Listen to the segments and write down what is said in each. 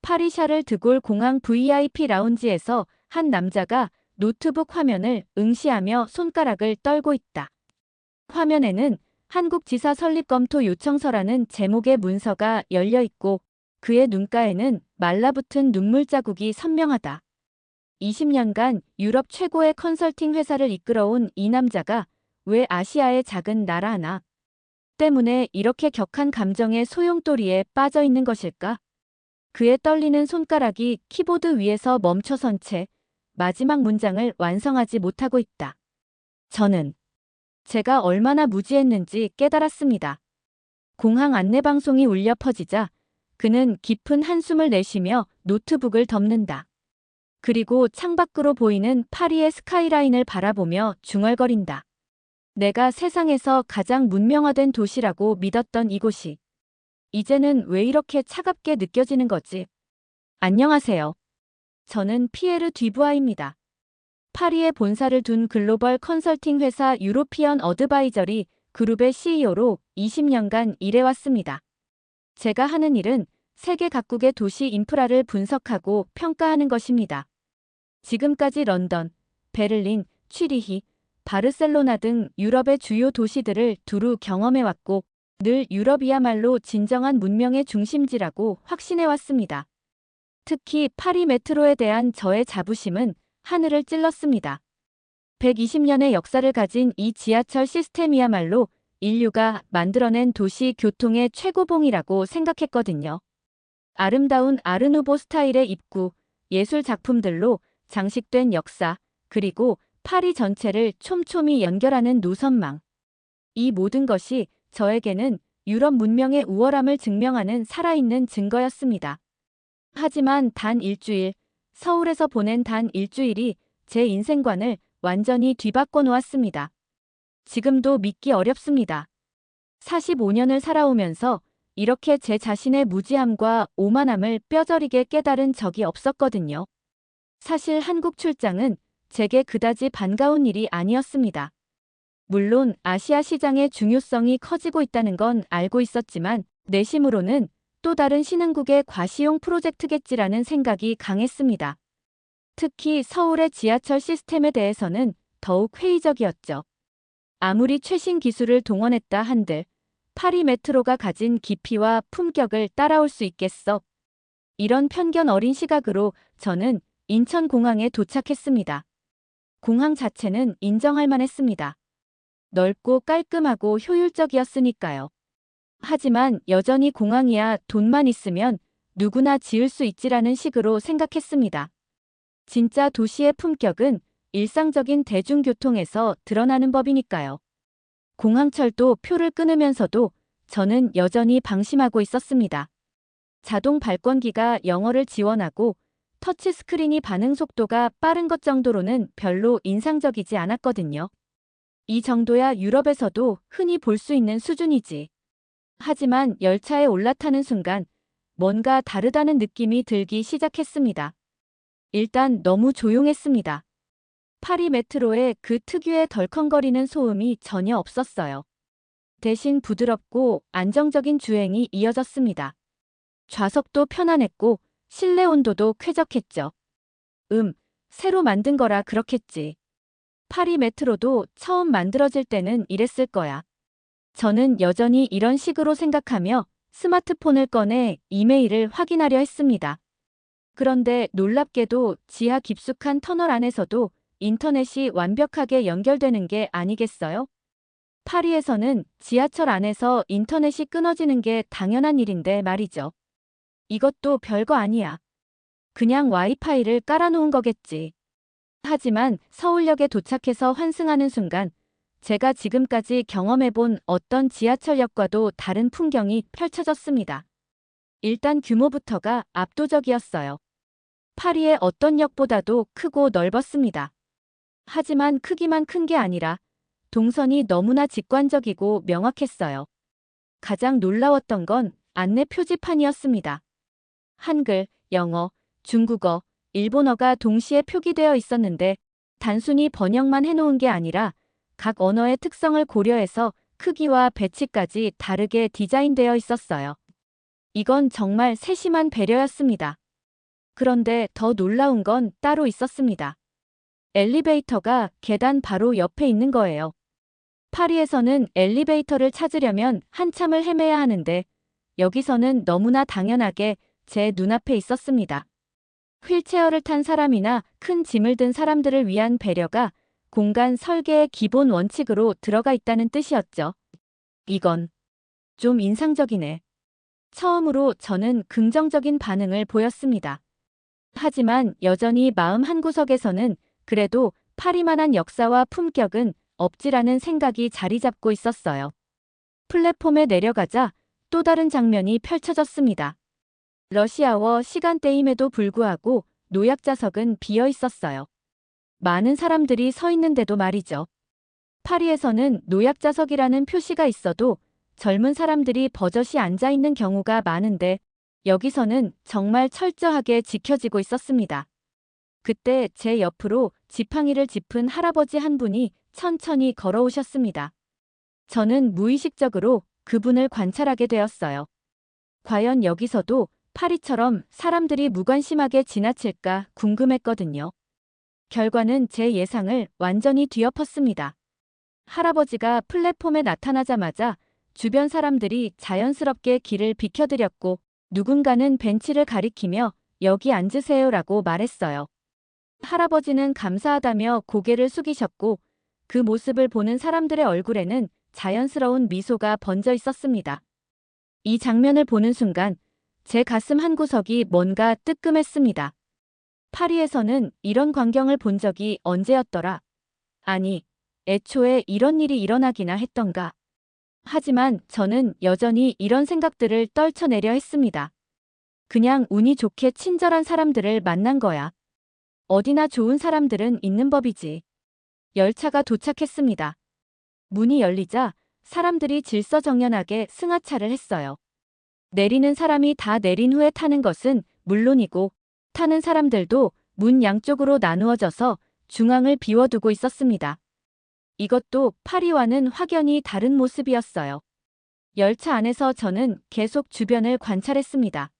파리 샤를 드골 공항 VIP 라운지에서 한 남자가 노트북 화면을 응시하며 손가락을 떨고 있다. 화면에는 한국 지사 설립 검토 요청서라는 제목의 문서가 열려 있고 그의 눈가에는 말라붙은 눈물 자국이 선명하다. 20년간 유럽 최고의 컨설팅 회사를 이끌어온 이 남자가 왜 아시아의 작은 나라 하나 때문에 이렇게 격한 감정의 소용돌이에 빠져 있는 것일까? 그의 떨리는 손가락이 키보드 위에서 멈춰선 채 마지막 문장을 완성하지 못하고 있다. 저는 제가 얼마나 무지했는지 깨달았습니다. 공항 안내방송이 울려 퍼지자 그는 깊은 한숨을 내쉬며 노트북을 덮는다. 그리고 창밖으로 보이는 파리의 스카이라인을 바라보며 중얼거린다. 내가 세상에서 가장 문명화된 도시라고 믿었던 이곳이 이제는 왜 이렇게 차갑게 느껴지는 거지? 안녕하세요. 저는 피에르 듀부아입니다. 파리에 본사를 둔 글로벌 컨설팅 회사 유로피언 어드바이저리 그룹의 CEO로 20년간 일해왔습니다. 제가 하는 일은 세계 각국의 도시 인프라를 분석하고 평가하는 것입니다. 지금까지 런던, 베를린, 취리히, 바르셀로나 등 유럽의 주요 도시들을 두루 경험해왔고 늘 유럽이야말로 진정한 문명의 중심지라고 확신해왔습니다. 특히 파리 메트로에 대한 저의 자부심은 하늘을 찔렀습니다. 120년의 역사를 가진 이 지하철 시스템이야말로 인류가 만들어낸 도시 교통의 최고봉이라고 생각했거든요. 아름다운 아르누보 스타일의 입구, 예술 작품들로 장식된 역사, 그리고 파리 전체를 촘촘히 연결하는 노선망. 이 모든 것이 저에게는 유럽 문명의 우월함을 증명하는 살아있는 증거였습니다. 하지만 단 일주일, 서울에서 보낸 단 일주일이 제 인생관을 완전히 뒤바꿔 놓았습니다. 지금도 믿기 어렵습니다. 45년을 살아오면서 이렇게 제 자신의 무지함과 오만함을 뼈저리게 깨달은 적이 없었거든요. 사실 한국 출장은 제게 그다지 반가운 일이 아니었습니다. 물론 아시아 시장의 중요성이 커지고 있다는 건 알고 있었지만 내심으로는 또 다른 신흥국의 과시용 프로젝트겠지라는 생각이 강했습니다. 특히 서울의 지하철 시스템에 대해서는 더욱 회의적이었죠. 아무리 최신 기술을 동원했다 한들 파리 메트로가 가진 깊이와 품격을 따라올 수 있겠어. 이런 편견 어린 시각으로 저는 인천공항에 도착했습니다. 공항 자체는 인정할 만했습니다. 넓고 깔끔하고 효율적이었으니까요. 하지만 여전히 공항이야 돈만 있으면 누구나 지을 수 있지라는 식으로 생각했습니다. 진짜 도시의 품격은 일상적인 대중교통에서 드러나는 법이니까요. 공항철도 표를 끊으면서도 저는 여전히 방심하고 있었습니다. 자동 발권기가 영어를 지원하고 터치스크린이 반응 속도가 빠른 것 정도로는 별로 인상적이지 않았거든요. 이 정도야 유럽에서도 흔히 볼 수 있는 수준이지. 하지만 열차에 올라타는 순간 뭔가 다르다는 느낌이 들기 시작했습니다. 일단 너무 조용했습니다. 파리 메트로에 그 특유의 덜컹거리는 소음이 전혀 없었어요. 대신 부드럽고 안정적인 주행이 이어졌습니다. 좌석도 편안했고 실내 온도도 쾌적했죠. 새로 만든 거라 그렇겠지. 파리 메트로도 처음 만들어질 때는 이랬을 거야. 저는 여전히 이런 식으로 생각하며 스마트폰을 꺼내 이메일을 확인하려 했습니다. 그런데 놀랍게도 지하 깊숙한 터널 안에서도 인터넷이 완벽하게 연결되는 게 아니겠어요? 파리에서는 지하철 안에서 인터넷이 끊어지는 게 당연한 일인데 말이죠. 이것도 별거 아니야. 그냥 와이파이를 깔아놓은 거겠지. 하지만 서울역에 도착해서 환승하는 순간 제가 지금까지 경험해본 어떤 지하철역과도 다른 풍경이 펼쳐졌습니다. 일단 규모부터가 압도적이었어요. 파리의 어떤 역보다도 크고 넓었습니다. 하지만 크기만 큰 게 아니라 동선이 너무나 직관적이고 명확했어요. 가장 놀라웠던 건 안내 표지판이었습니다. 한글, 영어, 중국어, 일본어가 동시에 표기되어 있었는데 단순히 번역만 해놓은 게 아니라 각 언어의 특성을 고려해서 크기와 배치까지 다르게 디자인되어 있었어요. 이건 정말 세심한 배려였습니다. 그런데 더 놀라운 건 따로 있었습니다. 엘리베이터가 계단 바로 옆에 있는 거예요. 파리에서는 엘리베이터를 찾으려면 한참을 헤매야 하는데 여기서는 너무나 당연하게 제 눈앞에 있었습니다. 휠체어를 탄 사람이나 큰 짐을 든 사람들을 위한 배려가 공간 설계의 기본 원칙으로 들어가 있다는 뜻이었죠. 이건 좀 인상적이네. 처음으로 저는 긍정적인 반응을 보였습니다. 하지만 여전히 마음 한구석에서는 그래도 파리만한 역사와 품격은 없지라는 생각이 자리 잡고 있었어요. 플랫폼에 내려가자 또 다른 장면이 펼쳐졌습니다. 러시아워 시간대임에도 불구하고 노약자석은 비어 있었어요. 많은 사람들이 서 있는데도 말이죠. 파리에서는 노약자석이라는 표시가 있어도 젊은 사람들이 버젓이 앉아 있는 경우가 많은데 여기서는 정말 철저하게 지켜지고 있었습니다. 그때 제 옆으로 지팡이를 짚은 할아버지 한 분이 천천히 걸어오셨습니다. 저는 무의식적으로 그분을 관찰하게 되었어요. 과연 여기서도 파리처럼 사람들이 무관심하게 지나칠까 궁금했거든요. 결과는 제 예상을 완전히 뒤엎었습니다. 할아버지가 플랫폼에 나타나자마자 주변 사람들이 자연스럽게 길을 비켜드렸고 누군가는 벤치를 가리키며 여기 앉으세요라고 말했어요. 할아버지는 감사하다며 고개를 숙이셨고 그 모습을 보는 사람들의 얼굴에는 자연스러운 미소가 번져 있었습니다. 이 장면을 보는 순간 제 가슴 한구석이 뭔가 뜨끔했습니다. 파리에서는 이런 광경을 본 적이 언제였더라? 아니, 애초에 이런 일이 일어나기나 했던가. 하지만 저는 여전히 이런 생각들을 떨쳐내려 했습니다. 그냥 운이 좋게 친절한 사람들을 만난 거야. 어디나 좋은 사람들은 있는 법이지. 열차가 도착했습니다. 문이 열리자 사람들이 질서정연하게 승하차를 했어요. 내리는 사람이 다 내린 후에 타는 것은 물론이고 타는 사람들도 문 양쪽으로 나누어져서 중앙을 비워두고 있었습니다. 이것도 파리와는 확연히 다른 모습이었어요. 열차 안에서 저는 계속 주변을 관찰했습니다.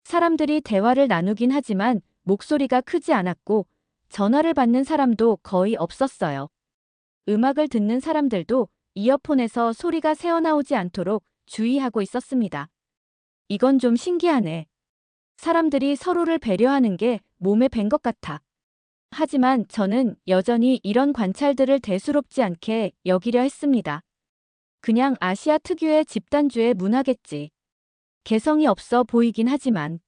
사람들이 대화를 나누긴 하지만 목소리가 크지 않았고 전화를 받는 사람도 거의 없었어요. 음악을 듣는 사람들도 이어폰에서 소리가 새어나오지 않도록 주의하고 있었습니다. 이건 좀 신기하네. 사람들이 서로를 배려하는 게 몸에 밴 것 같아. 하지만 저는 여전히 이런 관찰들을 대수롭지 않게 여기려 했습니다. 그냥 아시아 특유의 집단주의 문화겠지. 개성이 없어 보이긴 하지만.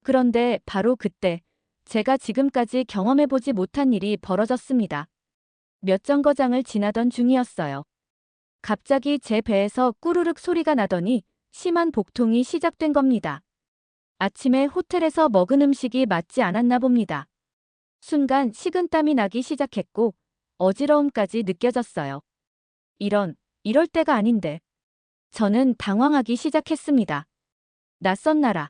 그런데 바로 그때 제가 지금까지 경험해보지 못한 일이 벌어졌습니다. 몇 정거장을 지나던 중이었어요. 갑자기 제 배에서 꾸르륵 소리가 나더니 심한 복통이 시작된 겁니다. 아침에 호텔에서 먹은 음식이 맞지 않았나 봅니다. 순간 식은땀이 나기 시작했고 어지러움까지 느껴졌어요. 이럴 때가 아닌데. 저는 당황하기 시작했습니다. 낯선 나라,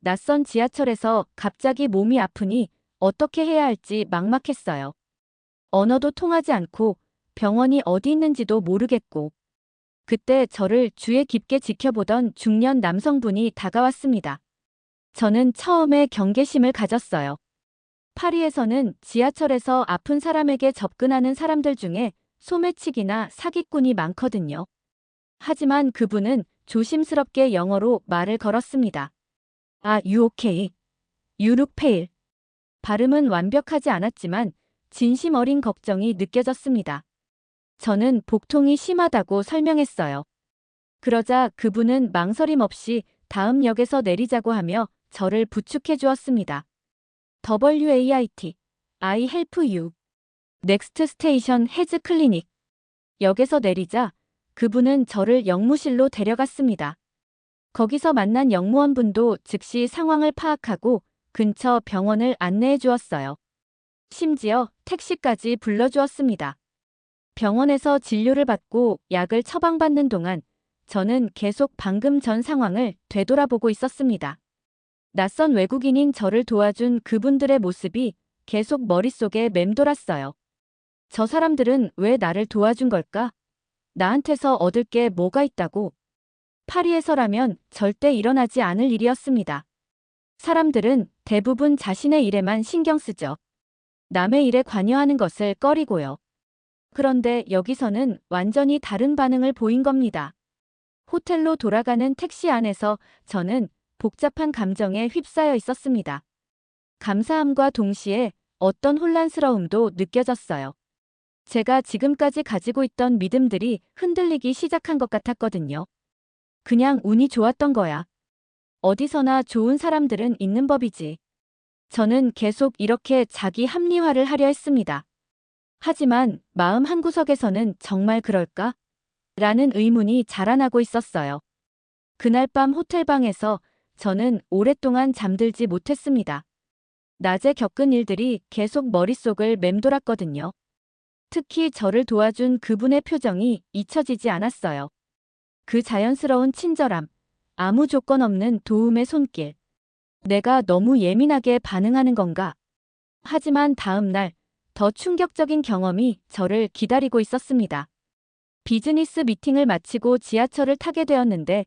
낯선 지하철에서 갑자기 몸이 아프니 어떻게 해야 할지 막막했어요. 언어도 통하지 않고 병원이 어디 있는지도 모르겠고. 그때 저를 주의 깊게 지켜보던 중년 남성분이 다가왔습니다. 저는 처음에 경계심을 가졌어요. 파리에서는 지하철에서 아픈 사람에게 접근하는 사람들 중에 소매치기나 사기꾼이 많거든요. 하지만 그분은 조심스럽게 영어로 말을 걸었습니다. You okay? You look pale. 발음은 완벽하지 않았지만 진심 어린 걱정이 느껴졌습니다. 저는 복통이 심하다고 설명했어요. 그러자 그분은 망설임 없이 다음 역에서 내리자고 하며 저를 부축해 주었습니다. WAIT, I help you. Next station has clinic. 역에서 내리자 그분은 저를 영무실로 데려갔습니다. 거기서 만난 영무원분도 즉시 상황을 파악하고 근처 병원을 안내해 주었어요. 심지어 택시까지 불러주었습니다. 병원에서 진료를 받고 약을 처방받는 동안 저는 계속 방금 전 상황을 되돌아보고 있었습니다. 낯선 외국인인 저를 도와준 그분들의 모습이 계속 머릿속에 맴돌았어요. 저 사람들은 왜 나를 도와준 걸까? 나한테서 얻을 게 뭐가 있다고? 파리에서라면 절대 일어나지 않을 일이었습니다. 사람들은 대부분 자신의 일에만 신경 쓰죠. 남의 일에 관여하는 것을 꺼리고요. 그런데 여기서는 완전히 다른 반응을 보인 겁니다. 호텔로 돌아가는 택시 안에서 저는 복잡한 감정에 휩싸여 있었습니다. 감사함과 동시에 어떤 혼란스러움도 느껴졌어요. 제가 지금까지 가지고 있던 믿음들이 흔들리기 시작한 것 같았거든요. 그냥 운이 좋았던 거야. 어디서나 좋은 사람들은 있는 법이지. 저는 계속 이렇게 자기 합리화를 하려 했습니다. 하지만 마음 한구석에서는 정말 그럴까? 라는 의문이 자라나고 있었어요. 그날 밤 호텔방에서 저는 오랫동안 잠들지 못했습니다. 낮에 겪은 일들이 계속 머릿속을 맴돌았거든요. 특히 저를 도와준 그분의 표정이 잊혀지지 않았어요. 그 자연스러운 친절함, 아무 조건 없는 도움의 손길. 내가 너무 예민하게 반응하는 건가? 하지만 다음 날, 더 충격적인 경험이 저를 기다리고 있었습니다. 비즈니스 미팅을 마치고 지하철을 타게 되었는데,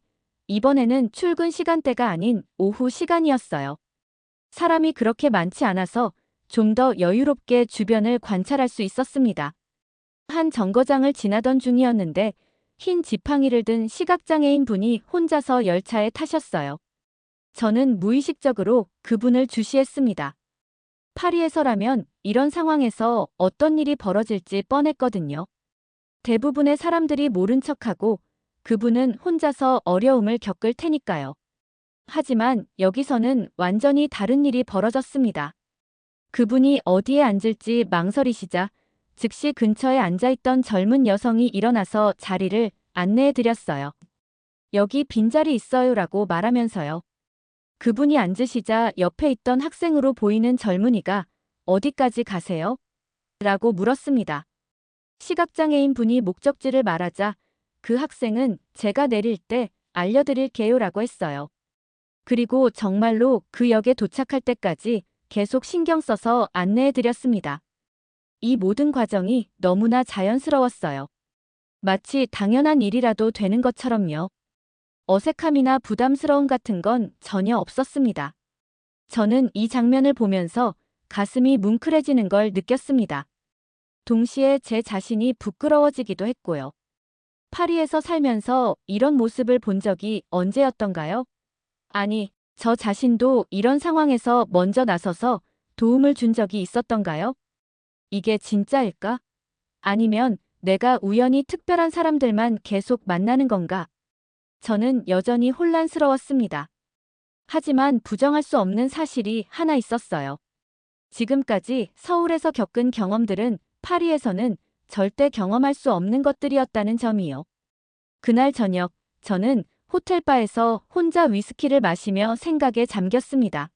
이번에는 출근 시간대가 아닌 오후 시간이었어요. 사람이 그렇게 많지 않아서 좀 더 여유롭게 주변을 관찰할 수 있었습니다. 한 정거장을 지나던 중이었는데 흰 지팡이를 든 시각장애인 분이 혼자서 열차에 타셨어요. 저는 무의식적으로 그분을 주시했습니다. 파리에서라면 이런 상황에서 어떤 일이 벌어질지 뻔했거든요. 대부분의 사람들이 모른 척하고 그분은 혼자서 어려움을 겪을 테니까요. 하지만 여기서는 완전히 다른 일이 벌어졌습니다. 그분이 어디에 앉을지 망설이시자 즉시 근처에 앉아있던 젊은 여성이 일어나서 자리를 안내해드렸어요. 여기 빈자리 있어요라고 말하면서요. 그분이 앉으시자 옆에 있던 학생으로 보이는 젊은이가 어디까지 가세요? 라고 물었습니다. 시각장애인 분이 목적지를 말하자 그 학생은 제가 내릴 때 알려드릴게요라고 했어요. 그리고 정말로 그 역에 도착할 때까지 계속 신경 써서 안내해드렸습니다. 이 모든 과정이 너무나 자연스러웠어요. 마치 당연한 일이라도 되는 것처럼요. 어색함이나 부담스러움 같은 건 전혀 없었습니다. 저는 이 장면을 보면서 가슴이 뭉클해지는 걸 느꼈습니다. 동시에 제 자신이 부끄러워지기도 했고요. 파리에서 살면서 이런 모습을 본 적이 언제였던가요? 아니, 저 자신도 이런 상황에서 먼저 나서서 도움을 준 적이 있었던가요? 이게 진짜일까? 아니면 내가 우연히 특별한 사람들만 계속 만나는 건가? 저는 여전히 혼란스러웠습니다. 하지만 부정할 수 없는 사실이 하나 있었어요. 지금까지 서울에서 겪은 경험들은 파리에서는 절대 경험할 수 없는 것들이었다는 점이요. 그날 저녁, 저는 호텔바에서 혼자 위스키를 마시며 생각에 잠겼습니다.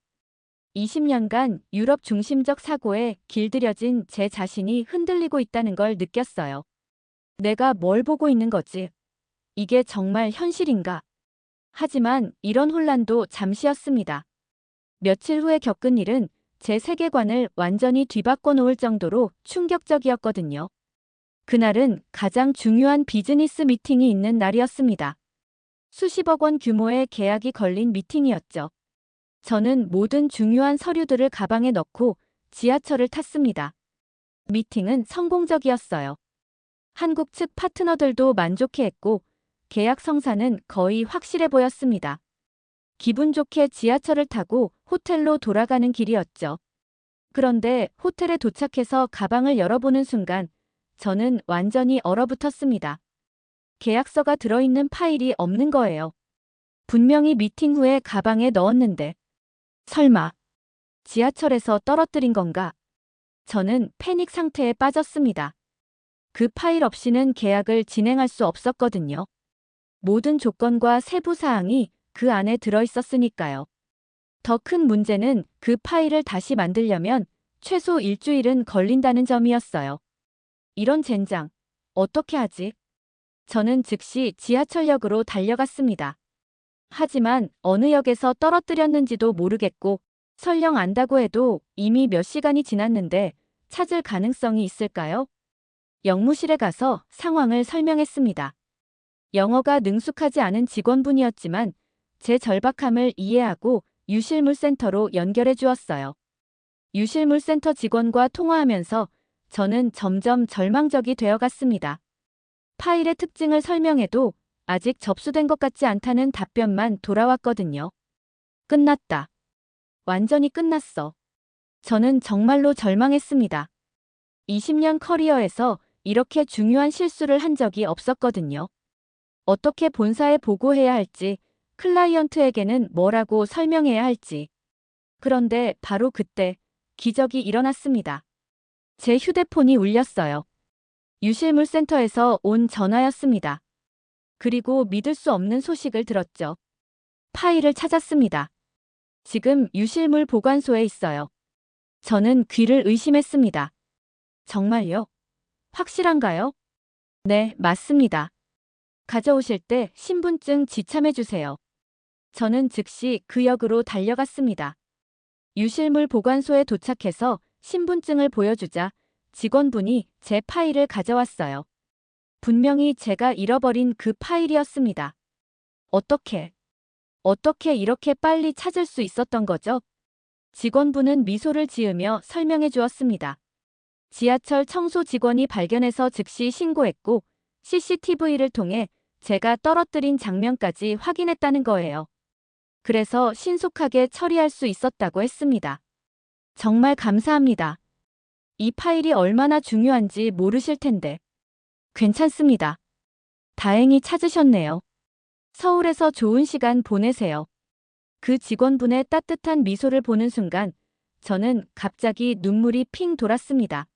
20년간 유럽 중심적 사고에 길들여진 제 자신이 흔들리고 있다는 걸 느꼈어요. 내가 뭘 보고 있는 거지? 이게 정말 현실인가? 하지만 이런 혼란도 잠시였습니다. 며칠 후에 겪은 일은 제 세계관을 완전히 뒤바꿔 놓을 정도로 충격적이었거든요. 그날은 가장 중요한 비즈니스 미팅이 있는 날이었습니다. 수십억 원 규모의 계약이 걸린 미팅이었죠. 저는 모든 중요한 서류들을 가방에 넣고 지하철을 탔습니다. 미팅은 성공적이었어요. 한국 측 파트너들도 만족해했고 계약 성사는 거의 확실해 보였습니다. 기분 좋게 지하철을 타고 호텔로 돌아가는 길이었죠. 그런데 호텔에 도착해서 가방을 열어보는 순간 저는 완전히 얼어붙었습니다. 계약서가 들어있는 파일이 없는 거예요. 분명히 미팅 후에 가방에 넣었는데 설마 지하철에서 떨어뜨린 건가? 저는 패닉 상태에 빠졌습니다. 그 파일 없이는 계약을 진행할 수 없었거든요. 모든 조건과 세부 사항이 그 안에 들어있었으니까요. 더 큰 문제는 그 파일을 다시 만들려면 최소 일주일은 걸린다는 점이었어요. 이런 젠장, 어떻게 하지? 저는 즉시 지하철역으로 달려갔습니다. 하지만 어느 역에서 떨어뜨렸는지도 모르겠고 설령 안다고 해도 이미 몇 시간이 지났는데 찾을 가능성이 있을까요? 역무실에 가서 상황을 설명했습니다. 영어가 능숙하지 않은 직원분이었지만 제 절박함을 이해하고 유실물센터로 연결해 주었어요. 유실물센터 직원과 통화하면서 저는 점점 절망적이 되어갔습니다. 파일의 특징을 설명해도 아직 접수된 것 같지 않다는 답변만 돌아왔거든요. 끝났다. 완전히 끝났어. 저는 정말로 절망했습니다. 20년 커리어에서 이렇게 중요한 실수를 한 적이 없었거든요. 어떻게 본사에 보고해야 할지, 클라이언트에게는 뭐라고 설명해야 할지. 그런데 바로 그때 기적이 일어났습니다. 제 휴대폰이 울렸어요. 유실물센터에서 온 전화였습니다. 그리고 믿을 수 없는 소식을 들었죠. 파일을 찾았습니다. 지금 유실물 보관소에 있어요. 저는 귀를 의심했습니다. 정말요? 확실한가요? 네, 맞습니다. 가져오실 때 신분증 지참해 주세요. 저는 즉시 그 역으로 달려갔습니다. 유실물 보관소에 도착해서 신분증을 보여주자 직원분이 제 파일을 가져왔어요. 분명히 제가 잃어버린 그 파일이었습니다. 어떻게 이렇게 빨리 찾을 수 있었던 거죠? 직원분은 미소를 지으며 설명해 주었습니다. 지하철 청소 직원이 발견해서 즉시 신고했고 CCTV를 통해 제가 떨어뜨린 장면까지 확인했다는 거예요. 그래서 신속하게 처리할 수 있었다고 했습니다. 정말 감사합니다. 이 파일이 얼마나 중요한지 모르실 텐데. 괜찮습니다. 다행히 찾으셨네요. 서울에서 좋은 시간 보내세요. 그 직원분의 따뜻한 미소를 보는 순간 저는 갑자기 눈물이 핑 돌았습니다.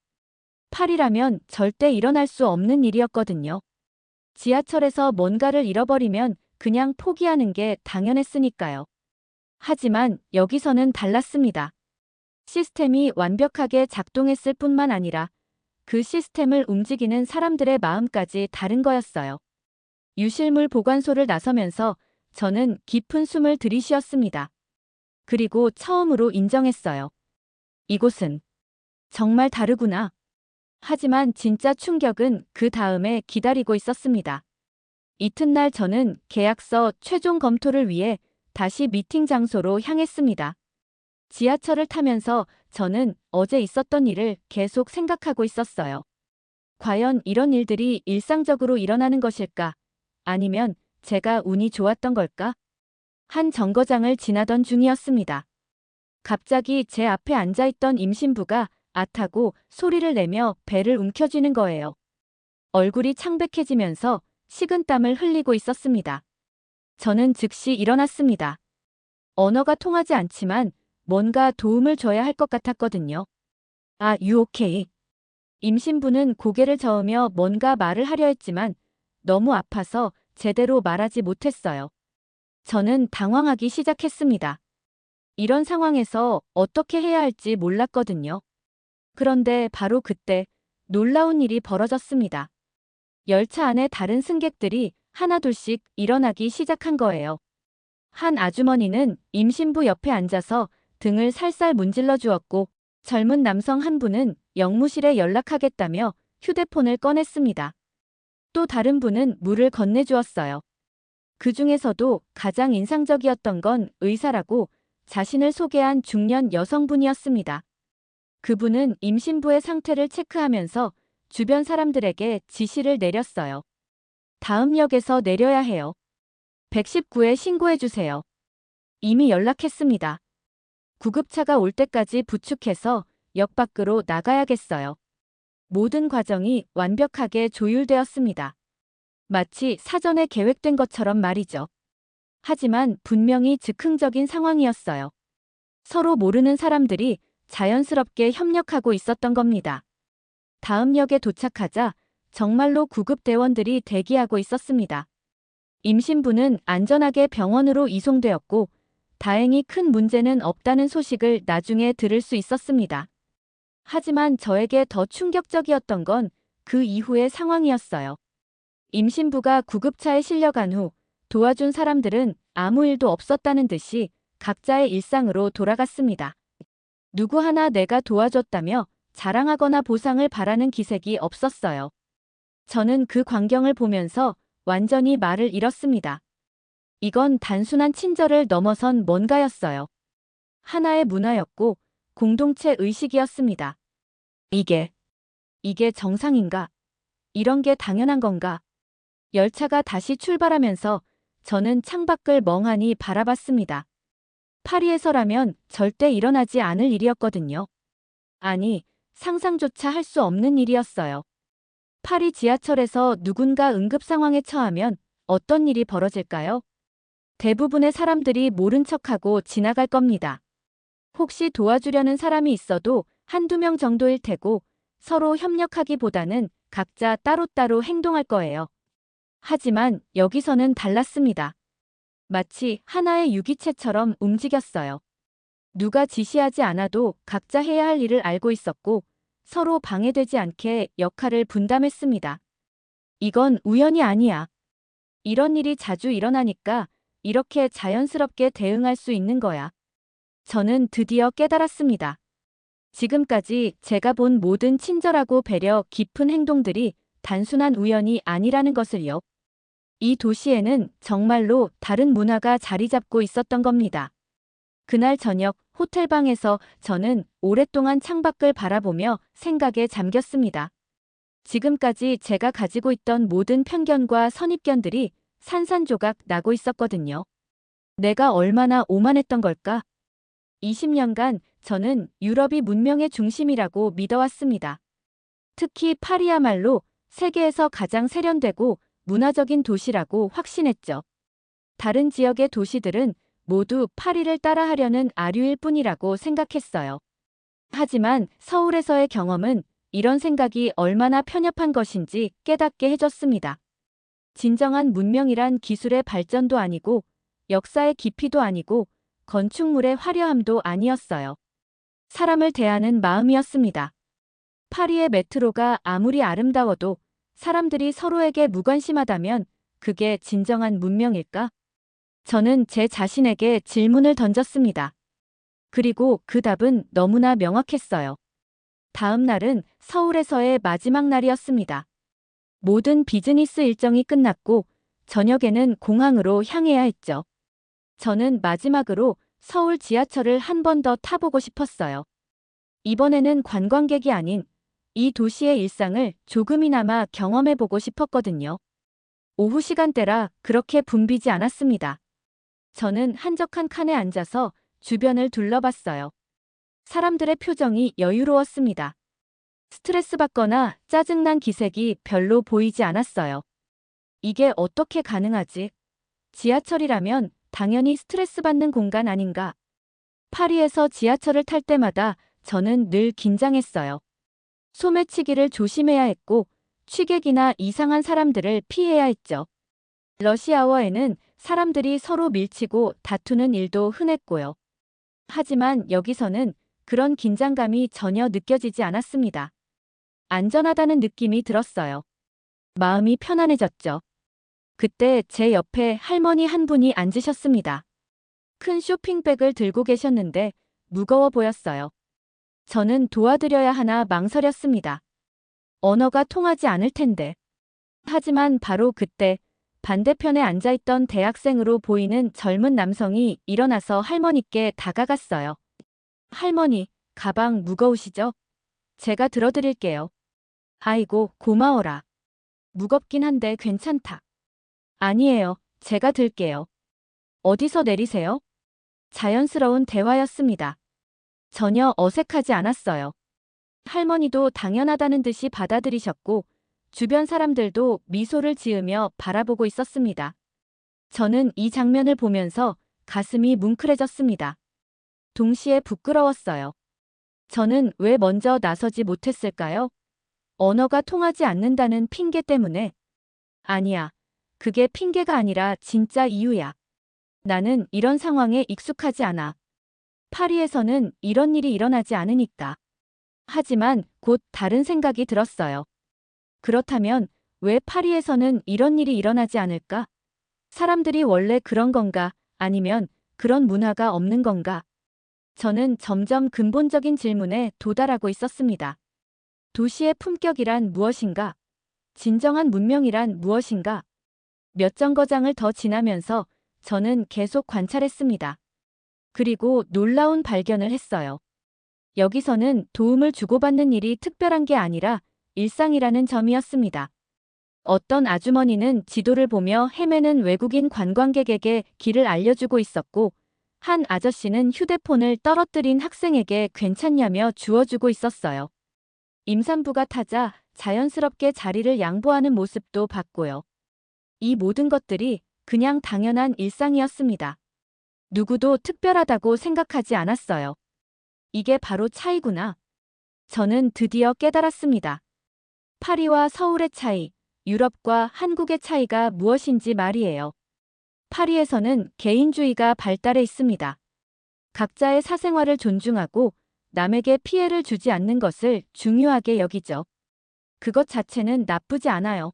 파일이라면 절대 일어날 수 없는 일이었거든요. 지하철에서 뭔가를 잃어버리면 그냥 포기하는 게 당연했으니까요. 하지만 여기서는 달랐습니다. 시스템이 완벽하게 작동했을 뿐만 아니라 그 시스템을 움직이는 사람들의 마음까지 다른 거였어요. 유실물 보관소를 나서면서 저는 깊은 숨을 들이쉬었습니다. 그리고 처음으로 인정했어요. 이곳은 정말 다르구나. 하지만 진짜 충격은 그 다음에 기다리고 있었습니다. 이튿날 저는 계약서 최종 검토를 위해 다시 미팅 장소로 향했습니다. 지하철을 타면서 저는 어제 있었던 일을 계속 생각하고 있었어요. 과연 이런 일들이 일상적으로 일어나는 것일까? 아니면 제가 운이 좋았던 걸까? 한 정거장을 지나던 중이었습니다. 갑자기 제 앞에 앉아있던 임신부가 앗하고 소리를 내며 배를 움켜쥐는 거예요. 얼굴이 창백해지면서 식은땀을 흘리고 있었습니다. 저는 즉시 일어났습니다. 언어가 통하지 않지만 뭔가 도움을 줘야 할 것 같았거든요. You okay? 임신부는 고개를 저으며 뭔가 말을 하려 했지만 너무 아파서 제대로 말하지 못했어요. 저는 당황하기 시작했습니다. 이런 상황에서 어떻게 해야 할지 몰랐거든요. 그런데 바로 그때 놀라운 일이 벌어졌습니다. 열차 안에 다른 승객들이 하나둘씩 일어나기 시작한 거예요. 한 아주머니는 임신부 옆에 앉아서 등을 살살 문질러 주었고 젊은 남성 한 분은 영무실에 연락하겠다며 휴대폰을 꺼냈습니다. 또 다른 분은 물을 건네주었어요. 그 중에서도 가장 인상적이었던 건 의사라고 자신을 소개한 중년 여성분이었습니다. 그분은 임신부의 상태를 체크하면서 주변 사람들에게 지시를 내렸어요. 다음 역에서 내려야 해요. 119에 신고해주세요. 이미 연락했습니다. 구급차가 올 때까지 부축해서 역 밖으로 나가야겠어요. 모든 과정이 완벽하게 조율되었습니다. 마치 사전에 계획된 것처럼 말이죠. 하지만 분명히 즉흥적인 상황이었어요. 서로 모르는 사람들이 자연스럽게 협력하고 있었던 겁니다. 다음 역에 도착하자 정말로 구급대원들이 대기하고 있었습니다. 임신부는 안전하게 병원으로 이송되었고 다행히 큰 문제는 없다는 소식을 나중에 들을 수 있었습니다. 하지만 저에게 더 충격적이었던 건 그 이후의 상황이었어요. 임신부가 구급차에 실려간 후 도와준 사람들은 아무 일도 없었다는 듯이 각자의 일상으로 돌아갔습니다. 누구 하나 내가 도와줬다며 자랑하거나 보상을 바라는 기색이 없었어요. 저는 그 광경을 보면서 완전히 말을 잃었습니다. 이건 단순한 친절을 넘어선 뭔가였어요. 하나의 문화였고 공동체 의식이었습니다. 이게 정상인가? 이런 게 당연한 건가? 열차가 다시 출발하면서 저는 창밖을 멍하니 바라봤습니다. 파리에서라면 절대 일어나지 않을 일이었거든요. 아니, 상상조차 할 수 없는 일이었어요. 파리 지하철에서 누군가 응급 상황에 처하면 어떤 일이 벌어질까요? 대부분의 사람들이 모른 척하고 지나갈 겁니다. 혹시 도와주려는 사람이 있어도 한두 명 정도일 테고 서로 협력하기보다는 각자 따로따로 행동할 거예요. 하지만 여기서는 달랐습니다. 마치 하나의 유기체처럼 움직였어요. 누가 지시하지 않아도 각자 해야 할 일을 알고 있었고 서로 방해되지 않게 역할을 분담했습니다. 이건 우연이 아니야. 이런 일이 자주 일어나니까 이렇게 자연스럽게 대응할 수 있는 거야. 저는 드디어 깨달았습니다. 지금까지 제가 본 모든 친절하고 배려 깊은 행동들이 단순한 우연이 아니라는 것을요. 이 도시에는 정말로 다른 문화가 자리 잡고 있었던 겁니다. 그날 저녁 호텔방에서 저는 오랫동안 창밖을 바라보며 생각에 잠겼습니다. 지금까지 제가 가지고 있던 모든 편견과 선입견들이 산산조각 나고 있었거든요. 내가 얼마나 오만했던 걸까? 20년간 저는 유럽이 문명의 중심이라고 믿어왔습니다. 특히 파리야말로 세계에서 가장 세련되고 문화적인 도시라고 확신했죠. 다른 지역의 도시들은 모두 파리를 따라하려는 아류일 뿐이라고 생각했어요. 하지만 서울에서의 경험은 이런 생각이 얼마나 편협한 것인지 깨닫게 해줬습니다. 진정한 문명이란 기술의 발전도 아니고 역사의 깊이도 아니고 건축물의 화려함도 아니었어요. 사람을 대하는 마음이었습니다. 파리의 메트로가 아무리 아름다워도 사람들이 서로에게 무관심하다면 그게 진정한 문명일까? 저는 제 자신에게 질문을 던졌습니다. 그리고 그 답은 너무나 명확했어요. 다음 날은 서울에서의 마지막 날이었습니다. 모든 비즈니스 일정이 끝났고 저녁에는 공항으로 향해야 했죠. 저는 마지막으로 서울 지하철을 한 번 더 타보고 싶었어요. 이번에는 관광객이 아닌 이 도시의 일상을 조금이나마 경험해보고 싶었거든요. 오후 시간대라 그렇게 붐비지 않았습니다. 저는 한적한 칸에 앉아서 주변을 둘러봤어요. 사람들의 표정이 여유로웠습니다. 스트레스 받거나 짜증난 기색이 별로 보이지 않았어요. 이게 어떻게 가능하지? 지하철이라면 당연히 스트레스 받는 공간 아닌가? 파리에서 지하철을 탈 때마다 저는 늘 긴장했어요. 소매치기를 조심해야 했고 취객이나 이상한 사람들을 피해야 했죠. 러시아워에는 사람들이 서로 밀치고 다투는 일도 흔했고요. 하지만 여기서는 그런 긴장감이 전혀 느껴지지 않았습니다. 안전하다는 느낌이 들었어요. 마음이 편안해졌죠. 그때 제 옆에 할머니 한 분이 앉으셨습니다. 큰 쇼핑백을 들고 계셨는데 무거워 보였어요. 저는 도와드려야 하나 망설였습니다. 언어가 통하지 않을 텐데. 하지만 바로 그때 반대편에 앉아있던 대학생으로 보이는 젊은 남성이 일어나서 할머니께 다가갔어요. 할머니, 가방 무거우시죠? 제가 들어드릴게요. 아이고, 고마워라. 무겁긴 한데 괜찮다. 아니에요, 제가 들게요. 어디서 내리세요? 자연스러운 대화였습니다. 전혀 어색하지 않았어요. 할머니도 당연하다는 듯이 받아들이셨고 주변 사람들도 미소를 지으며 바라보고 있었습니다. 저는 이 장면을 보면서 가슴이 뭉클해졌습니다. 동시에 부끄러웠어요. 저는 왜 먼저 나서지 못했을까요? 언어가 통하지 않는다는 핑계 때문에? 아니야. 그게 핑계가 아니라 진짜 이유야. 나는 이런 상황에 익숙하지 않아. 파리에서는 이런 일이 일어나지 않으니까. 하지만 곧 다른 생각이 들었어요. 그렇다면 왜 파리에서는 이런 일이 일어나지 않을까? 사람들이 원래 그런 건가? 아니면 그런 문화가 없는 건가? 저는 점점 근본적인 질문에 도달하고 있었습니다. 도시의 품격이란 무엇인가? 진정한 문명이란 무엇인가? 몇 정거장을 더 지나면서 저는 계속 관찰했습니다. 그리고 놀라운 발견을 했어요. 여기서는 도움을 주고받는 일이 특별한 게 아니라 일상이라는 점이었습니다. 어떤 아주머니는 지도를 보며 헤매는 외국인 관광객에게 길을 알려주고 있었고, 한 아저씨는 휴대폰을 떨어뜨린 학생에게 괜찮냐며 주워주고 있었어요. 임산부가 타자 자연스럽게 자리를 양보하는 모습도 봤고요. 이 모든 것들이 그냥 당연한 일상이었습니다. 누구도 특별하다고 생각하지 않았어요. 이게 바로 차이구나. 저는 드디어 깨달았습니다. 파리와 서울의 차이, 유럽과 한국의 차이가 무엇인지 말이에요. 파리에서는 개인주의가 발달해 있습니다. 각자의 사생활을 존중하고 남에게 피해를 주지 않는 것을 중요하게 여기죠. 그것 자체는 나쁘지 않아요.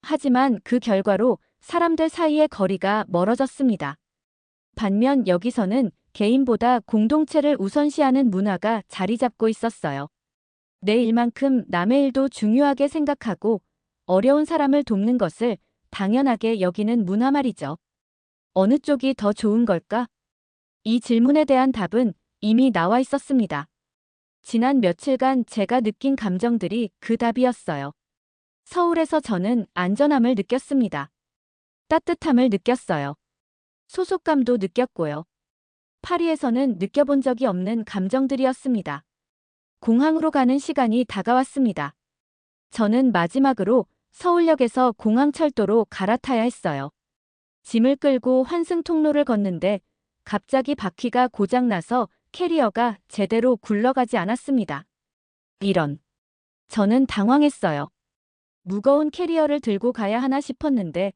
하지만 그 결과로 사람들 사이의 거리가 멀어졌습니다. 반면 여기서는 개인보다 공동체를 우선시하는 문화가 자리 잡고 있었어요. 내 일만큼 남의 일도 중요하게 생각하고 어려운 사람을 돕는 것을 당연하게 여기는 문화 말이죠. 어느 쪽이 더 좋은 걸까? 이 질문에 대한 답은 이미 나와 있었습니다. 지난 며칠간 제가 느낀 감정들이 그 답이었어요. 서울에서 저는 안전함을 느꼈습니다. 따뜻함을 느꼈어요. 소속감도 느꼈고요. 파리에서는 느껴본 적이 없는 감정들이었습니다. 공항으로 가는 시간이 다가왔습니다. 저는 마지막으로 서울역에서 공항철도로 갈아타야 했어요. 짐을 끌고 환승 통로를 걷는데 갑자기 바퀴가 고장나서 캐리어가 제대로 굴러가지 않았습니다. 이런. 저는 당황했어요. 무거운 캐리어를 들고 가야 하나 싶었는데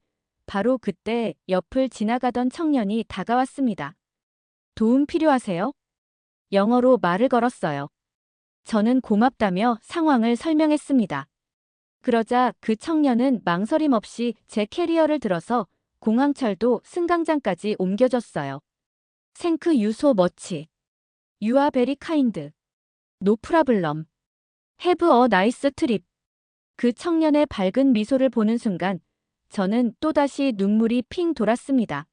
바로 그때 옆을 지나가던 청년이 다가왔습니다. 도움 필요하세요? 영어로 말을 걸었어요. 저는 고맙다며 상황을 설명했습니다. 그러자 그 청년은 망설임 없이 제 캐리어를 들어서 공항철도 승강장까지 옮겨줬어요. Thank you so much. You are very kind. No problem. Have a nice trip. 그 청년의 밝은 미소를 보는 순간 저는 또다시 눈물이 핑 돌았습니다.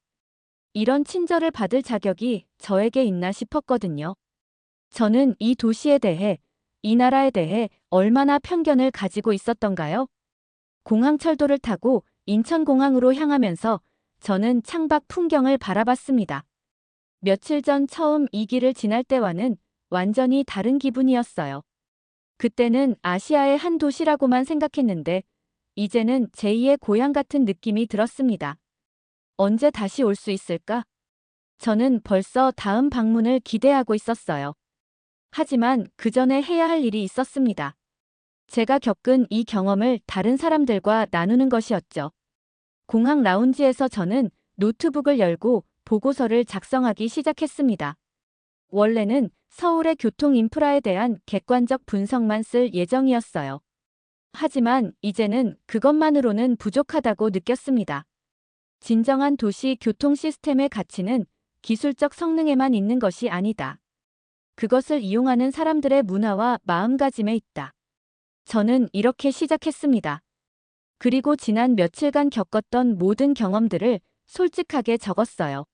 이런 친절을 받을 자격이 저에게 있나 싶었거든요. 저는 이 도시에 대해, 이 나라에 대해 얼마나 편견을 가지고 있었던가요? 공항철도를 타고 인천공항으로 향하면서 저는 창밖 풍경을 바라봤습니다. 며칠 전 처음 이 길을 지날 때와는 완전히 다른 기분이었어요. 그때는 아시아의 한 도시라고만 생각했는데 이제는 제2의 고향 같은 느낌이 들었습니다. 언제 다시 올 수 있을까? 저는 벌써 다음 방문을 기대하고 있었어요. 하지만 그 전에 해야 할 일이 있었습니다. 제가 겪은 이 경험을 다른 사람들과 나누는 것이었죠. 공항 라운지에서 저는 노트북을 열고 보고서를 작성하기 시작했습니다. 원래는 서울의 교통 인프라에 대한 객관적 분석만 쓸 예정이었어요. 하지만 이제는 그것만으로는 부족하다고 느꼈습니다. 진정한 도시 교통 시스템의 가치는 기술적 성능에만 있는 것이 아니다. 그것을 이용하는 사람들의 문화와 마음가짐에 있다. 저는 이렇게 시작했습니다. 그리고 지난 며칠간 겪었던 모든 경험들을 솔직하게 적었어요.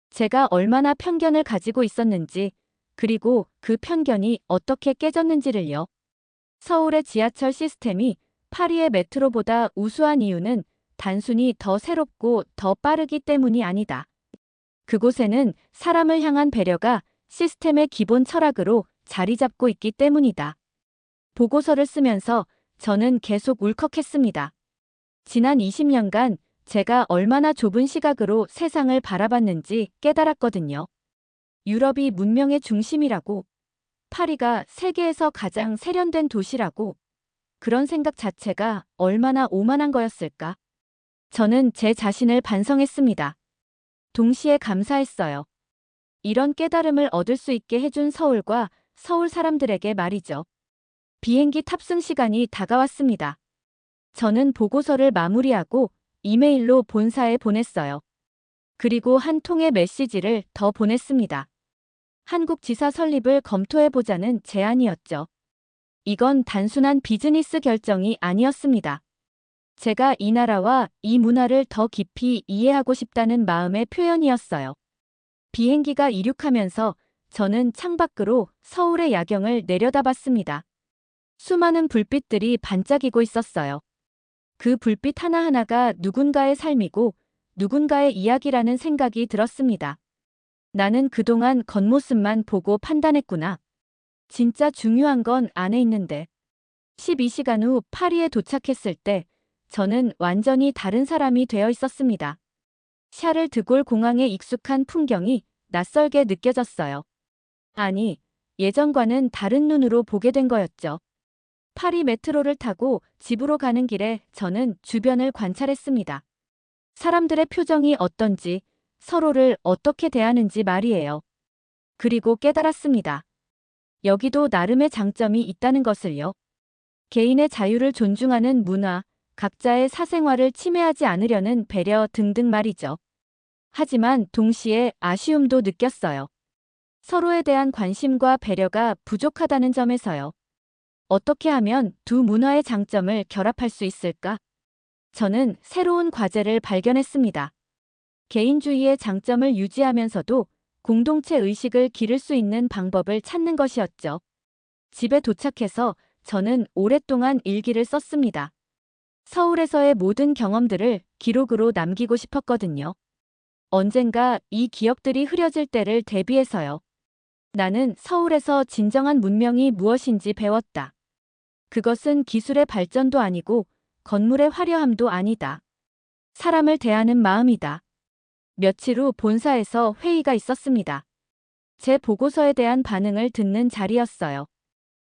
제가 얼마나 편견을 가지고 있었는지, 그리고 그 편견이 어떻게 깨졌는지를요. 서울의 지하철 시스템이 파리의 메트로보다 우수한 이유는 단순히 더 새롭고 더 빠르기 때문이 아니다. 그곳에는 사람을 향한 배려가 시스템의 기본 철학으로 자리 잡고 있기 때문이다. 보고서를 쓰면서 저는 계속 울컥했습니다. 지난 20년간 제가 얼마나 좁은 시각으로 세상을 바라봤는지 깨달았거든요. 유럽이 문명의 중심이라고, 파리가 세계에서 가장 세련된 도시라고, 그런 생각 자체가 얼마나 오만한 거였을까? 저는 제 자신을 반성했습니다. 동시에 감사했어요. 이런 깨달음을 얻을 수 있게 해준 서울과 서울 사람들에게 말이죠. 비행기 탑승 시간이 다가왔습니다. 저는 보고서를 마무리하고 이메일로 본사에 보냈어요. 그리고 한 통의 메시지를 더 보냈습니다. 한국 지사 설립을 검토해보자는 제안이었죠. 이건 단순한 비즈니스 결정이 아니었습니다. 제가 이 나라와 이 문화를 더 깊이 이해하고 싶다는 마음의 표현이었어요. 비행기가 이륙하면서 저는 창밖으로 서울의 야경을 내려다봤습니다. 수많은 불빛들이 반짝이고 있었어요. 그 불빛 하나하나가 누군가의 삶이고 누군가의 이야기라는 생각이 들었습니다. 나는 그동안 겉모습만 보고 판단했구나. 진짜 중요한 건 안에 있는데. 12시간 후 파리에 도착했을 때 저는 완전히 다른 사람이 되어 있었습니다. 샤를 드골 공항의 익숙한 풍경이 낯설게 느껴졌어요. 아니, 예전과는 다른 눈으로 보게 된 거였죠. 파리 메트로를 타고 집으로 가는 길에 저는 주변을 관찰했습니다. 사람들의 표정이 어떤지, 서로를 어떻게 대하는지 말이에요. 그리고 깨달았습니다. 여기도 나름의 장점이 있다는 것을요. 개인의 자유를 존중하는 문화, 각자의 사생활을 침해하지 않으려는 배려 등등 말이죠. 하지만 동시에 아쉬움도 느꼈어요. 서로에 대한 관심과 배려가 부족하다는 점에서요. 어떻게 하면 두 문화의 장점을 결합할 수 있을까? 저는 새로운 과제를 발견했습니다. 개인주의의 장점을 유지하면서도 공동체 의식을 기를 수 있는 방법을 찾는 것이었죠. 집에 도착해서 저는 오랫동안 일기를 썼습니다. 서울에서의 모든 경험들을 기록으로 남기고 싶었거든요. 언젠가 이 기억들이 흐려질 때를 대비해서요. 나는 서울에서 진정한 문명이 무엇인지 배웠다. 그것은 기술의 발전도 아니고 건물의 화려함도 아니다. 사람을 대하는 마음이다. 며칠 후 본사에서 회의가 있었습니다. 제 보고서에 대한 반응을 듣는 자리였어요.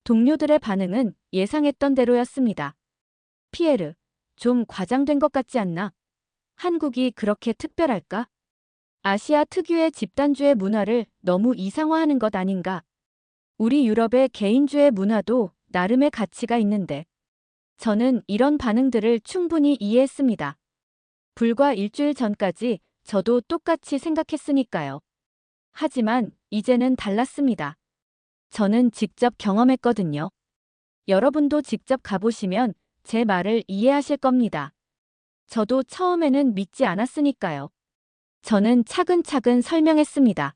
동료들의 반응은 예상했던 대로였습니다. 피에르, 좀 과장된 것 같지 않나? 한국이 그렇게 특별할까? 아시아 특유의 집단주의 문화를 너무 이상화하는 것 아닌가? 우리 유럽의 개인주의 문화도 나름의 가치가 있는데. 저는 이런 반응들을 충분히 이해했습니다. 불과 일주일 전까지 저도 똑같이 생각했으니까요. 하지만 이제는 달랐습니다. 저는 직접 경험했거든요. 여러분도 직접 가보시면 제 말을 이해하실 겁니다. 저도 처음에는 믿지 않았으니까요. 저는 차근차근 설명했습니다.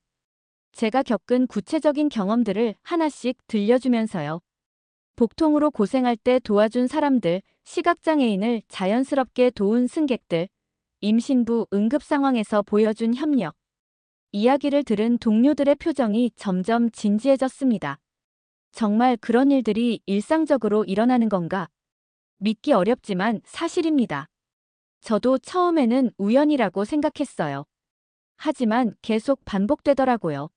제가 겪은 구체적인 경험들을 하나씩 들려주면서요. 복통으로 고생할 때 도와준 사람들, 시각장애인을 자연스럽게 도운 승객들, 임신부 응급 상황에서 보여준 협력. 이야기를 들은 동료들의 표정이 점점 진지해졌습니다. 정말 그런 일들이 일상적으로 일어나는 건가? 믿기 어렵지만 사실입니다. 저도 처음에는 우연이라고 생각했어요. 하지만 계속 반복되더라고요.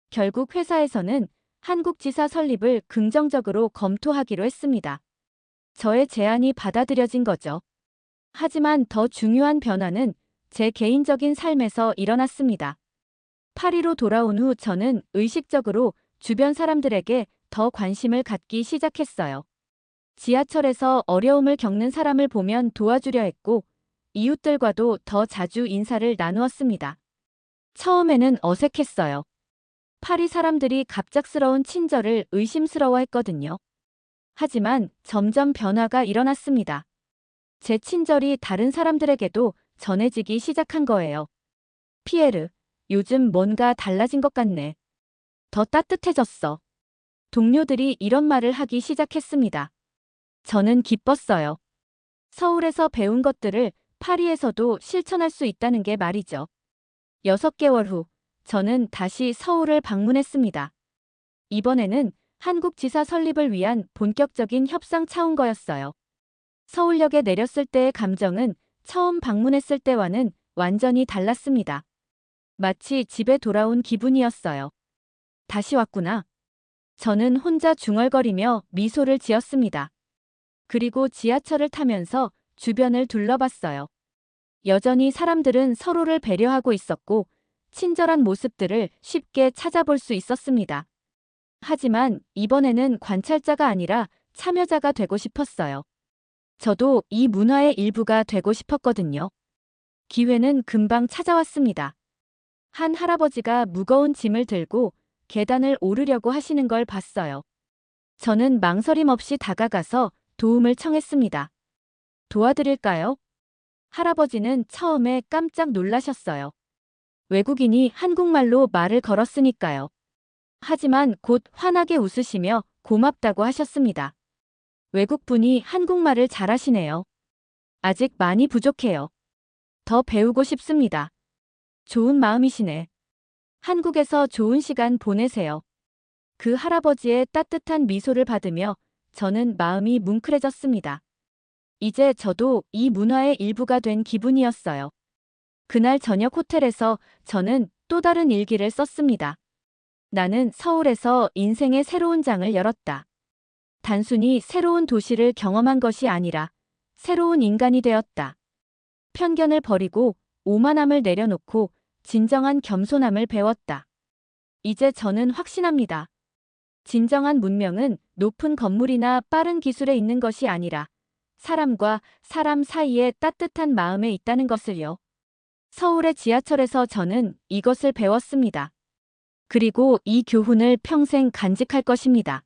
결국 회사에서는 한국지사 설립을 긍정적으로 검토하기로 했습니다. 저의 제안이 받아들여진 거죠. 하지만 더 중요한 변화는 제 개인적인 삶에서 일어났습니다. 파리로 돌아온 후 저는 의식적으로 주변 사람들에게 더 관심을 갖기 시작했어요. 지하철에서 어려움을 겪는 사람을 보면 도와주려 했고, 이웃들과도 더 자주 인사를 나누었습니다. 처음에는 어색했어요. 파리 사람들이 갑작스러운 친절을 의심스러워했거든요. 하지만 점점 변화가 일어났습니다. 제 친절이 다른 사람들에게도 전해지기 시작한 거예요. 피에르, 요즘 뭔가 달라진 것 같네. 더 따뜻해졌어. 동료들이 이런 말을 하기 시작했습니다. 저는 기뻤어요. 서울에서 배운 것들을 파리에서도 실천할 수 있다는 게 말이죠. 6개월 후, 저는 다시 서울을 방문했습니다. 이번에는 한국지사 설립을 위한 본격적인 협상 차원거였어요. 서울역에 내렸을 때의 감정은 처음 방문했을 때와는 완전히 달랐습니다. 마치 집에 돌아온 기분이었어요. 다시 왔구나. 저는 혼자 중얼거리며 미소를 지었습니다. 그리고 지하철을 타면서 주변을 둘러봤어요. 여전히 사람들은 서로를 배려하고 있었고 친절한 모습들을 쉽게 찾아볼 수 있었습니다. 하지만 이번에는 관찰자가 아니라 참여자가 되고 싶었어요. 저도 이 문화의 일부가 되고 싶었거든요. 기회는 금방 찾아왔습니다. 한 할아버지가 무거운 짐을 들고 계단을 오르려고 하시는 걸 봤어요. 저는 망설임 없이 다가가서 도움을 청했습니다. 도와드릴까요? 할아버지는 처음에 깜짝 놀라셨어요. 외국인이 한국말로 말을 걸었으니까요. 하지만 곧 환하게 웃으시며 고맙다고 하셨습니다. 외국분이 한국말을 잘하시네요. 아직 많이 부족해요. 더 배우고 싶습니다. 좋은 마음이시네. 한국에서 좋은 시간 보내세요. 그 할아버지의 따뜻한 미소를 받으며 저는 마음이 뭉클해졌습니다. 이제 저도 이 문화의 일부가 된 기분이었어요. 그날 저녁 호텔에서 저는 또 다른 일기를 썼습니다. 나는 서울에서 인생의 새로운 장을 열었다. 단순히 새로운 도시를 경험한 것이 아니라 새로운 인간이 되었다. 편견을 버리고 오만함을 내려놓고 진정한 겸손함을 배웠다. 이제 저는 확신합니다. 진정한 문명은 높은 건물이나 빠른 기술에 있는 것이 아니라 사람과 사람 사이의 따뜻한 마음에 있다는 것을요. 서울의 지하철에서 저는 이것을 배웠습니다. 그리고 이 교훈을 평생 간직할 것입니다.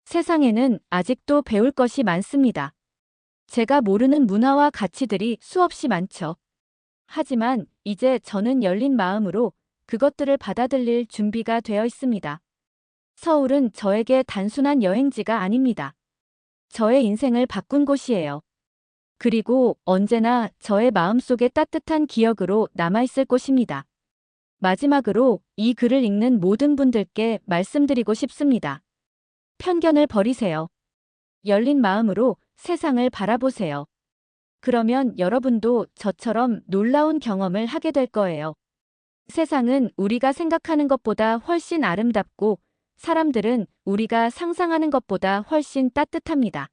세상에는 아직도 배울 것이 많습니다. 제가 모르는 문화와 가치들이 수없이 많죠. 하지만 이제 저는 열린 마음으로 그것들을 받아들일 준비가 되어 있습니다. 서울은 저에게 단순한 여행지가 아닙니다. 저의 인생을 바꾼 곳이에요. 그리고 언제나 저의 마음속에 따뜻한 기억으로 남아있을 곳입니다. 마지막으로 이 글을 읽는 모든 분들께 말씀드리고 싶습니다. 편견을 버리세요. 열린 마음으로 세상을 바라보세요. 그러면 여러분도 저처럼 놀라운 경험을 하게 될 거예요. 세상은 우리가 생각하는 것보다 훨씬 아름답고 사람들은 우리가 상상하는 것보다 훨씬 따뜻합니다.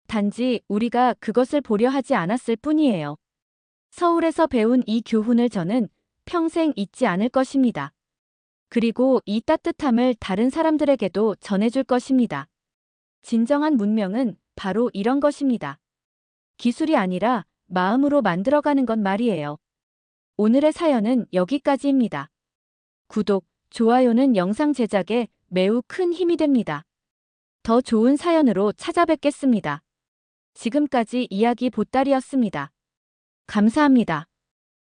단지 우리가 그것을 보려 하지 않았을 뿐이에요. 서울에서 배운 이 교훈을 저는 평생 잊지 않을 것입니다. 그리고 이 따뜻함을 다른 사람들에게도 전해줄 것입니다. 진정한 문명은 바로 이런 것입니다. 기술이 아니라 마음으로 만들어가는 것 말이에요. 오늘의 사연은 여기까지입니다. 구독, 좋아요는 영상 제작에 매우 큰 힘이 됩니다. 더 좋은 사연으로 찾아뵙겠습니다. 지금까지 이야기 보따리였습니다. 감사합니다.